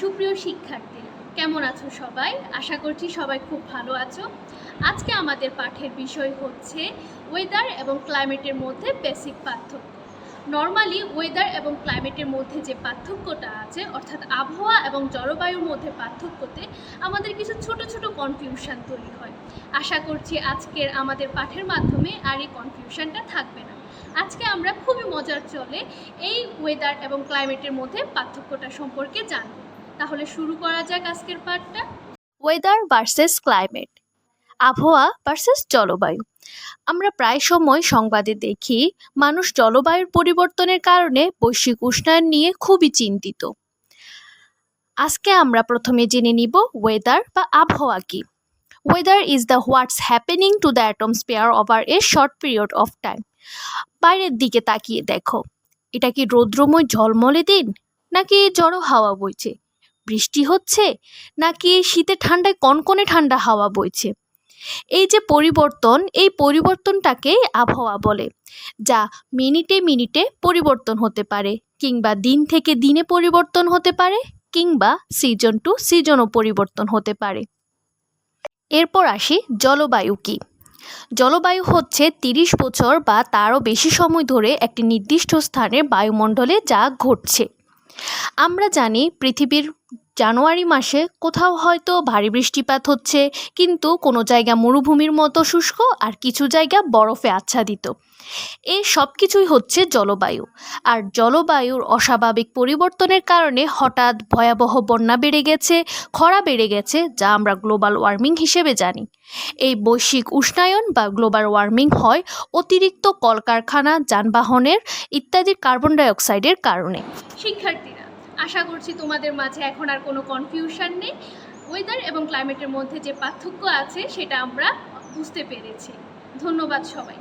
সুপ্রিয় শিক্ষার্থী, কেমন আছো সবাই? আশা করছি সবাই খুব ভালো আছো। আজকে আমাদের পাঠের বিষয় হচ্ছে ওয়েদার এবং ক্লাইমেটের মধ্যে বেসিক পার্থক্য। নর্মালি ওয়েদার এবং ক্লাইমেটের মধ্যে যে পার্থক্যটা আছে, অর্থাৎ আবহাওয়া এবং জলবায়ুর মধ্যে পার্থক্যতে আমাদের কিছু ছোট ছোট কনফিউশন তৈরি হয়। আশা করছি আজকের আমাদের পাঠের মাধ্যমে আর এই কনফিউশনটা থাকবে না। আজকে আমরা খুবই মজার চলে এই ওয়েদার এবং ক্লাইমেটের মধ্যে পার্থক্যটা সম্পর্কে জানব। তাহলে শুরু করা যাক আজকের পাঠটা। ওয়েদার ভার্সেস ক্লাইমেট, আবহাওয়া ভার্সেস জলবায়ু। আমরা প্রায় সময় সংবাদে দেখি মানুষ জলবায়ুর পরিবর্তনের কারণে বৈশ্বিক উষ্ণায়ন নিয়ে খুবই চিন্তিত। আজকে আমরা প্রথমে জেনে নিব ওয়েদার বা আবহাওয়া কি। Weather is the what's happening to the atmosphere over a short period of time. বাইরের দিকে তাকিয়ে দেখো, এটা কি রৌদ্রময় ঝলমলে দিন, নাকি ঝড়ো হাওয়া বইছে? বৃষ্টি হচ্ছে, নাকি শীতে ঠান্ডায় কনকনে ঠান্ডা হাওয়া বইছে? এই যে পরিবর্তন, এই পরিবর্তনটাকেই আবহাওয়া বলে, যা মিনিটে মিনিটে পরিবর্তন হতে পারে, কিংবা দিন থেকে দিনে পরিবর্তন হতে পারে, কিংবা সিজন টু সিজনও পরিবর্তন হতে পারে। এরপর আসি জলবায়ু কি। জলবায়ু হচ্ছে 30 বছর বা তারও বেশি সময় ধরে একটি নির্দিষ্ট স্থানের বায়ুমণ্ডলে যা ঘটছে। আমরা জানি পৃথিবীর জানুয়ারি মাসে কোথাও হয়তো ভারী বৃষ্টিপাত হচ্ছে, কিন্তু কোনো জায়গা মরুভূমির মতো শুষ্ক, আর কিছু জায়গা বরফে আচ্ছাদিত। এই সব কিছুই হচ্ছে জলবায়ু। আর জলবায়ুর অস্বাভাবিক পরিবর্তনের কারণে হঠাৎ ভয়াবহ বন্যা বেড়ে গেছে, খরা বেড়ে গেছে, যা আমরা গ্লোবাল ওয়ার্মিং হিসেবে জানি। এই বৈশ্বিক উষ্ণায়ন বা গ্লোবাল ওয়ার্মিং হয় অতিরিক্ত কলকারখানা, যানবাহনের ইত্যাদির কার্বন ডাই অক্সাইডের কারণে। শিক্ষার্থীরা, আশা করছি তোমাদের মাঝে এখন আর কোনো কনফিউশন নেই। ওয়েদার এবং ক্লাইমেটের মধ্যে যে পার্থক্য আছে সেটা আমরা বুঝতে পেরেছি। ধন্যবাদ সবাই।